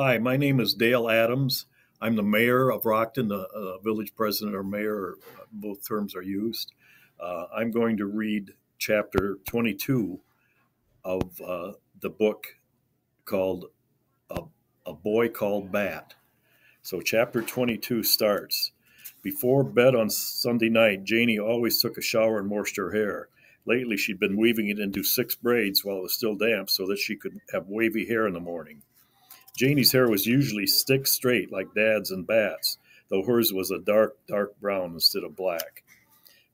Hi, my name is Dale Adams. I'm the mayor of Rockton, the village president or mayor, both terms are used. I'm going to read chapter 22 of the book called a, a Boy Called Bat. So, chapter 22 starts. Before bed on Sunday night, Janie always took a shower and washed her hair. Lately, she'd been weaving it into six braids while it was still damp so that she could have wavy hair in the morning. Janie's hair was usually stick straight like Dad's and Bat's, though hers was a dark, dark brown instead of black.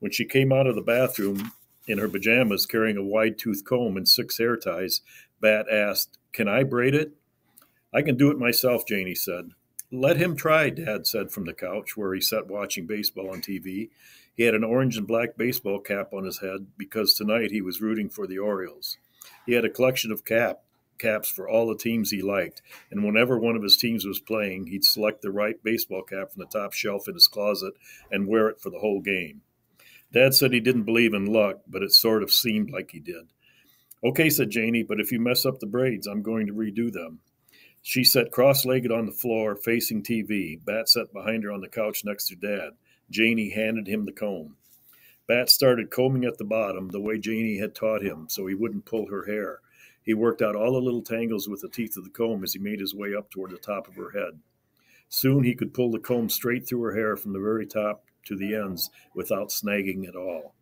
When she came out of the bathroom in her pajamas carrying a wide tooth comb and six hair ties, Bat asked, "Can I braid it?" "I can do it myself," Janie said. "Let him try," Dad said from the couch where he sat watching baseball on TV. He had an orange and black baseball cap on his head because tonight he was rooting for the Orioles. He had a collection of caps for all the teams he liked, and whenever one of his teams was playing, he'd select the right baseball cap from the top shelf in his closet and wear it for the whole game. Dad said he didn't believe in luck, but it sort of seemed like he did. "Okay," said Janie, "but if you mess up the braids, I'm going to redo them." She sat cross-legged on the floor, facing TV. Bat sat behind her on the couch next to Dad. Janie handed him the comb. Bat started combing at the bottom, the way Janie had taught him, so he wouldn't pull her hair. He worked out all the little tangles with the teeth of the comb as he made his way up toward the top of her head. Soon he could pull the comb straight through her hair from the very top to the ends without snagging at all.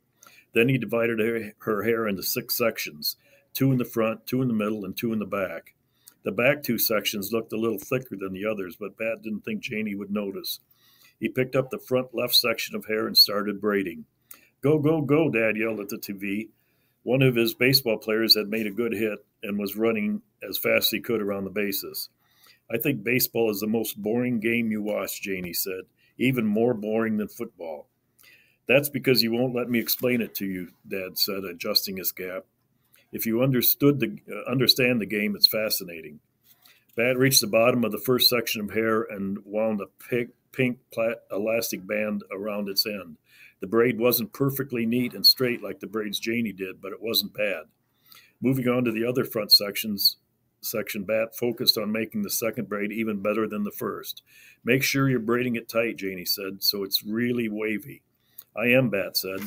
Then he divided her hair into six sections, two in the front, two in the middle, and two in the back. The back two sections looked a little thicker than the others, but Bat didn't think Janie would notice. He picked up the front left section of hair and started braiding. "Go, go, go," Dad yelled at the TV. One of his baseball players had made a good hit and was running as fast as he could around the bases. "I think baseball is the most boring game you watch," Janie said, "even more boring than football." "That's because you won't let me explain it to you," Dad said, adjusting his cap. "If you understand the game, it's fascinating." Bat reached the bottom of the first section of hair and wound a pink elastic band around its end. The braid wasn't perfectly neat and straight like the braids Janie did, but it wasn't bad. Moving on to the other front section, Bat focused on making the second braid even better than the first. "Make sure you're braiding it tight," Janie said, "so it's really wavy." "I am," Bat said.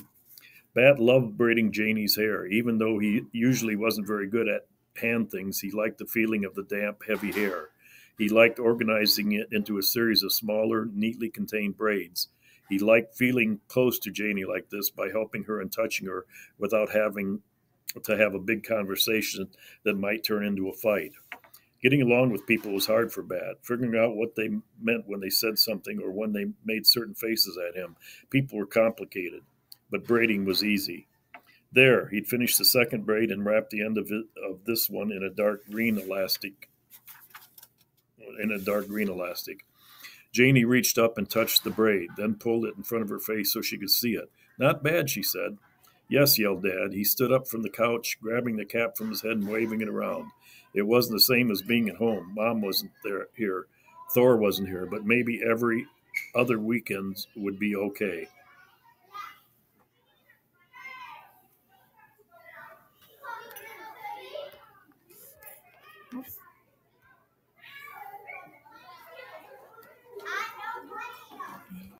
Bat loved braiding Janie's hair. Even though he usually wasn't very good at hand things, he liked the feeling of the damp, heavy hair. He liked organizing it into a series of smaller, neatly contained braids. He liked feeling close to Janie like this by helping her and touching her without having to have a big conversation that might turn into a fight. Getting along with people was hard for Bat. Figuring out what they meant when they said something or when they made certain faces at him. People were complicated, but braiding was easy. There, he'd finished the second braid and wrapped the end of this one in a dark green elastic. Janie reached up and touched the braid, then pulled it in front of her face so she could see it. "Not bad," she said. "Yes," yelled Dad. He stood up from the couch, grabbing the cap from his head and waving it around. It wasn't the same as being at home. Mom wasn't here. Thor wasn't here, but maybe every other weekend would be okay.